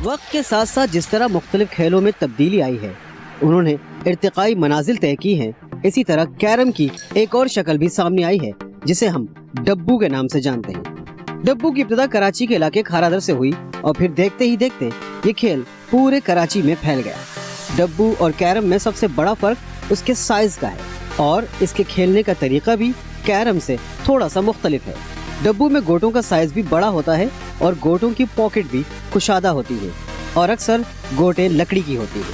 वक्त के साथ साथ जिस तरह मुख्तलिफ खेलों में तब्दीली आई है, उन्होंने इर्तिकाई मनाजिल तय की हैं। इसी तरह कैरम की एक और शक्ल भी सामने आई है, जिसे हम डब्बू के नाम से जानते हैं। डब्बू की इब्तिदा कराची के इलाके खारादर से हुई और फिर देखते ही देखते ये खेल पूरे कराची में फैल गया। डब्बू और कैरम में सबसे बड़ा फर्क उसके साइज का है और इसके खेलने का तरीका भी कैरम से थोड़ा सा मुख्तलिफ है। डब्बू में गोटों का साइज भी बड़ा होता है और गोटों की पॉकेट भी कुशादा होती है और अक्सर गोटे लकड़ी की होती है।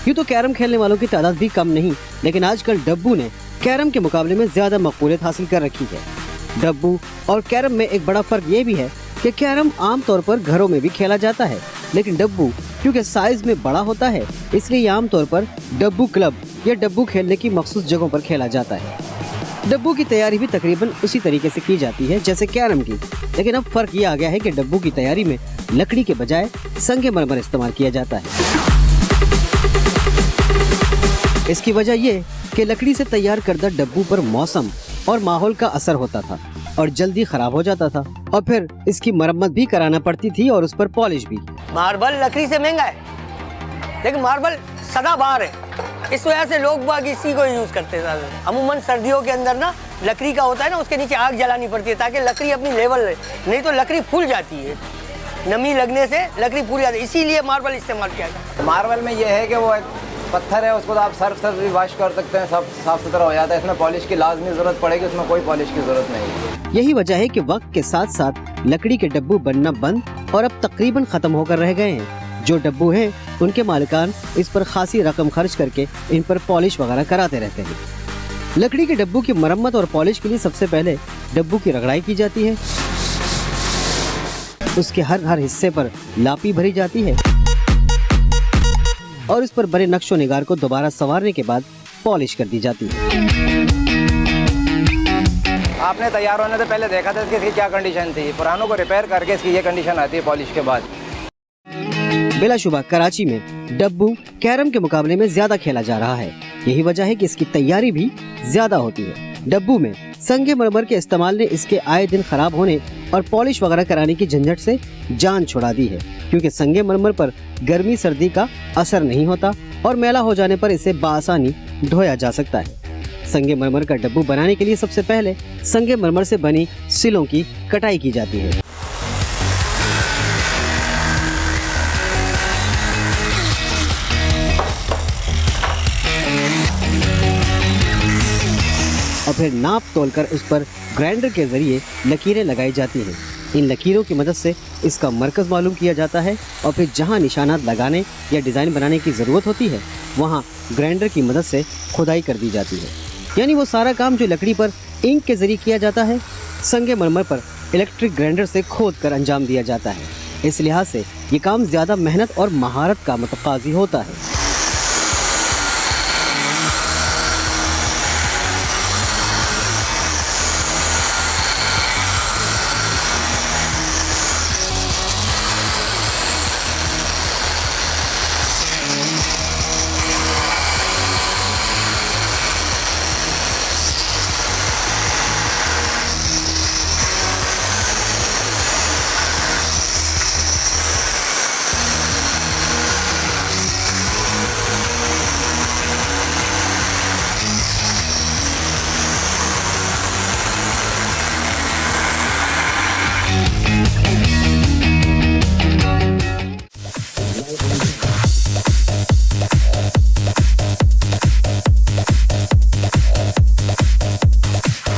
यूँ तो कैरम खेलने वालों की तादाद भी कम नहीं, लेकिन आजकल डब्बू ने कैरम के मुकाबले में ज्यादा मकबूलियत हासिल कर रखी है। डब्बू और कैरम में एक बड़ा फर्क ये भी है कि कैरम आमतौर पर घरों में भी खेला जाता है, लेकिन डब्बू क्योंकि साइज में बड़ा होता है, इसलिए आमतौर पर डब्बू क्लब या डब्बू खेलने की मखसूस जगहों पर खेला जाता है। डब्बू की तैयारी भी तकरीबन उसी तरीके से की जाती है जैसे कैरम की, लेकिन अब फर्क ये आ गया है कि डब्बू की तैयारी में लकड़ी के बजाय संगे मरमर इस्तेमाल किया जाता है। इसकी वजह ये कि लकड़ी से तैयार करदा डब्बू पर मौसम और माहौल का असर होता था और जल्दी खराब हो जाता था और फिर इसकी मरम्मत भी कराना पड़ती थी और उस पर पॉलिश भी। मार्बल लकड़ी से महंगा है, लेकिन मार्बल सदाबहार है, इस वजह से लोग बाग इसी को यूज करते हैं। अमूमन सर्दियों के अंदर ना लकड़ी का होता है ना, उसके नीचे आग जलानी पड़ती है ताकि लकड़ी अपनी लेवल रहे, नहीं तो लकड़ी फूल जाती है। नमी लगने से लकड़ी फूल जाती है, इसीलिए मार्बल इस्तेमाल किया जाता है। मार्बल में यह है कि वो एक पत्थर है, उसको तो आप सर्फ से भी वॉश कर सकते हैं, सब साफ सुथरा हो जाता है। इसमें पॉलिश की लाजमी जरूरत पड़ेगी, उसमें कोई पॉलिश की जरूरत नहीं है। यही वजह है कि वक्त के साथ साथ लकड़ी के डब्बू बनना बंद और अब तकरीबन खत्म होकर रह गए हैं। जो डब्बू हैं, उनके मालिकान इस पर खासी रकम खर्च करके इन पर पॉलिश वगैरह कराते रहते हैं। लकड़ी के डब्बू की मरम्मत और पॉलिश के लिए सबसे पहले डब्बू की रगड़ाई की जाती है, उसके हर हिस्से पर लापी भरी जाती है और इस पर बने नक्शो निगार को दोबारा संवारने के बाद पॉलिश कर दी जाती है। आपने तैयार होने से पहले देखा था कि इसकी क्या कंडीशन थी, पुरानों को रिपेयर करके इसकी ये कंडीशन आती है पॉलिश के बाद। बिलाशुबा कराची में डब्बू कैरम के मुकाबले में ज्यादा खेला जा रहा है। यही वजह है कि इसकी तैयारी भी ज्यादा होती है। डब्बू में संगे मरमर के इस्तेमाल ने इसके आए दिन खराब होने और पॉलिश वगैरह कराने की झंझट से जान छुड़ा दी है, क्योंकि संगे मरमर पर गर्मी सर्दी का असर नहीं होता और मैला हो जाने पर इसे बआसानी धोया जा सकता है। संगे मरमर का डब्बू बनाने के लिए सबसे पहले संगे मरमर से बनी सिलों की कटाई की जाती है। और फिर नाप तोलकर उस पर ग्राइंडर के जरिए लकीरें लगाई जाती हैं। इन लकीरों की मदद से इसका मरकज़ मालूम किया जाता है और फिर जहां निशानात लगाने या डिज़ाइन बनाने की ज़रूरत होती है, वहां ग्राइंडर की मदद से खुदाई कर दी जाती है। यानी वो सारा काम जो लकड़ी पर इंक के जरिए किया जाता है, संगे मरमर पर इलेक्ट्रिक ग्राइंडर से खोद कर अंजाम दिया जाता है। इस लिहाज से ये काम ज़्यादा मेहनत और महारत का मुतकाज़ी होता है।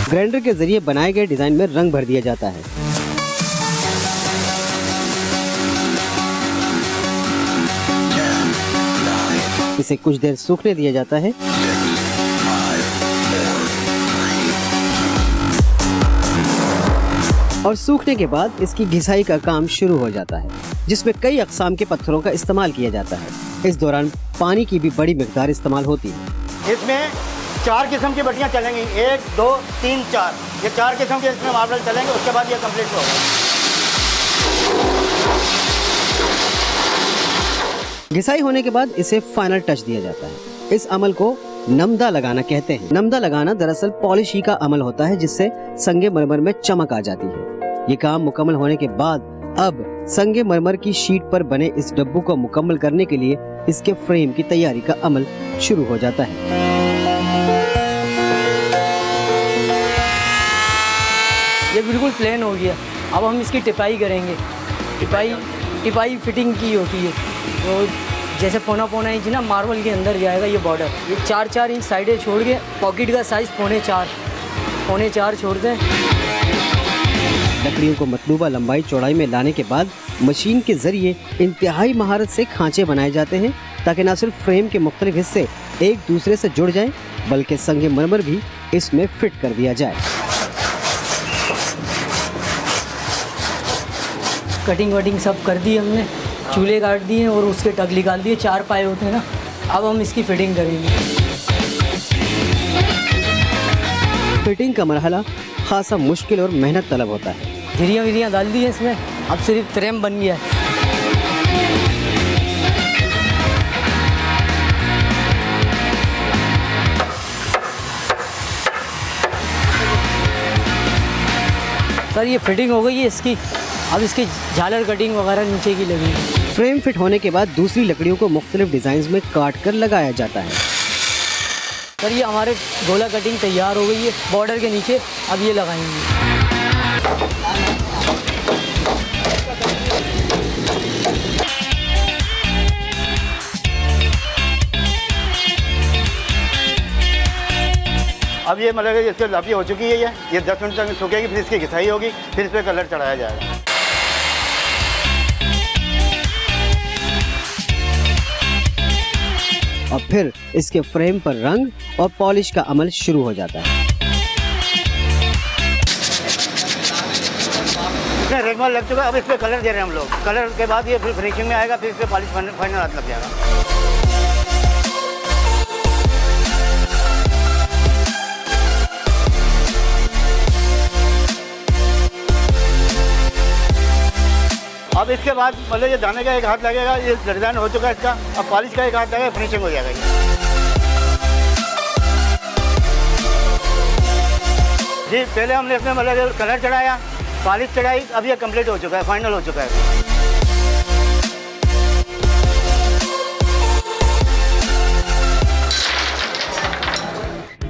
ग्राइंडर के जरिए बनाए गए डिजाइन में रंग भर दिया जाता है। इसे कुछ देर सूखने दिया जाता है और सूखने के बाद इसकी घिसाई का काम शुरू हो जाता है, जिसमें कई अक़साम के पत्थरों का इस्तेमाल किया जाता है। इस दौरान पानी की भी बड़ी मिक़दार इस्तेमाल होती है। इसमें 4 किस्म की बट्टियाँ चलेंगी, 1 2 3 4, ये 4 किस्म के इसमें मार्बल चलेंगे, उसके बाद ये कंप्लीट होगा। घिसाई होने के बाद इसे फाइनल टच दिया जाता है। इस अमल को नमदा लगाना कहते हैं। नमदा लगाना दरअसल पॉलिश ही का अमल होता है, जिससे संगे मरमर में चमक आ जाती है। ये काम मुकम्मल होने के बाद अब संगमरमर की शीट पर बने इस डब्बू को मुकम्मल करने के लिए इसके फ्रेम की तैयारी का अमल शुरू हो जाता है। ये बिल्कुल प्लेन हो गया। अब हम इसकी टिपाई करेंगे। टिपाई फिटिंग की होती है। तो जैसे पौना इंच ना मार्बल के अंदर जाएगा ये बॉर्डर। 4-4 इंच साइडें छोड़ के पॉकेट का साइज़ 4.5 छोड़ दें। लकड़ियों को मतलूबा लंबाई चौड़ाई में लाने के बाद मशीन के जरिए इंतहाई महारत से खांचे बनाए जाते हैं, ताकि न सिर्फ फ्रेम के मुख्तलिफ हिस्से एक दूसरे से जुड़ जाएं, बल्कि संगमरमर भी इसमें फिट कर दिया जाए। कटिंग वटिंग सब कर दी हमने, चूल्हे काट दिए और उसके टग निकाल दिए। 4 पाए होते हैं ना। अब हम इसकी फिटिंग करेंगे। फिटिंग का मरहला खासा मुश्किल और मेहनत तलब होता है। झिरियाँ डाल दी है इसमें। अब सिर्फ फ्रेम बन गया है। सर ये फिटिंग हो गई है इसकी। अब इसकी झालर कटिंग वगैरह नीचे की लगेगी। फ्रेम फिट होने के बाद दूसरी लकड़ियों को मुख्तलिफ डिजाइन में काट कर लगाया जाता है। सर ये हमारे गोला कटिंग तैयार हो गई है बॉर्डर के नीचे। अब ये लगाएंगे। अब ये मतलब इसके लापी हो चुकी है। ये 10 मिनट तक सूखेगी, फिर इसकी घिसाई होगी, फिर इस पर कलर चढ़ाया जाएगा। और फिर इसके फ्रेम पर रंग और पॉलिश का अमल शुरू हो जाता है। इसमें रेगमाल लग चुका है। अब इस पर कलर दे रहे हैं हम लोग। कलर के बाद ये फिर फिनिशिंग में आएगा, फिर इस पर पॉलिश फाइनल हाथ लग जाएगा। अब इसके बाद मतलब ये दाने का एक हाथ लगेगा, ये डिजाइन हो चुका है इसका। अब पॉलिश का एक हाथ लगेगा, फिनिशिंग हो जाएगा ये। जी पहले हमने इसमें मतलब कलर चढ़ाया, पॉलिश चढ़ाई। अब ये कंप्लीट हो चुका है, फाइनल हो चुका है।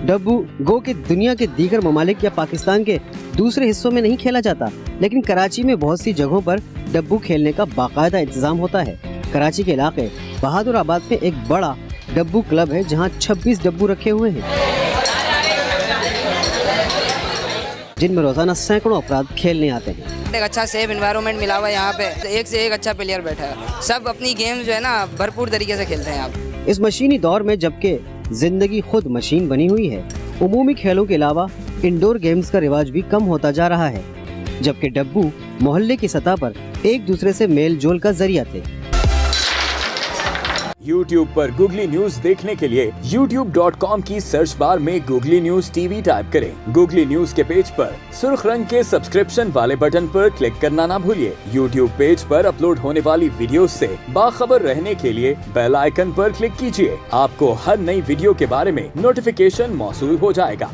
डब्बू गो के दुनिया के दीगर ममालिक या पाकिस्तान के दूसरे हिस्सों में नहीं खेला जाता, लेकिन कराची में बहुत सी जगहों पर डब्बू खेलने का बाकायदा इंतजाम होता है। कराची के इलाके बहादुराबाद में एक बड़ा डब्बू क्लब है, जहां 26 डब्बू रखे हुए हैं, जिनमें रोजाना सैकड़ों अफराद खेलने आते हैं। एक अच्छा सेफ एनवायरनमेंट मिला हुआ है यहाँ पे। एक से एक अच्छा प्लेयर बैठा है। सब अपनी गेम जो है ना भरपूर तरीके से खेलते हैं यहाँ। इस मशीनी दौर में जबकि जिंदगी खुद मशीन बनी हुई है, उमूमी खेलों के अलावा इंडोर गेम्स का रिवाज भी कम होता जा रहा है, जबकि डब्बू मोहल्ले की सतह पर एक दूसरे से मेल जोल का जरिया थे। YouTube पर गूगली न्यूज देखने के लिए youtube.com की सर्च बार में गूगली न्यूज टीवी टाइप करें। गूगली न्यूज के पेज पर सुर्ख रंग के सब्सक्रिप्शन वाले बटन पर क्लिक करना ना भूलिए। YouTube पेज पर अपलोड होने वाली वीडियोस से बाखबर रहने के लिए बेल आइकन पर क्लिक कीजिए। आपको हर नई वीडियो के बारे में नोटिफिकेशन मौसूल हो जाएगा।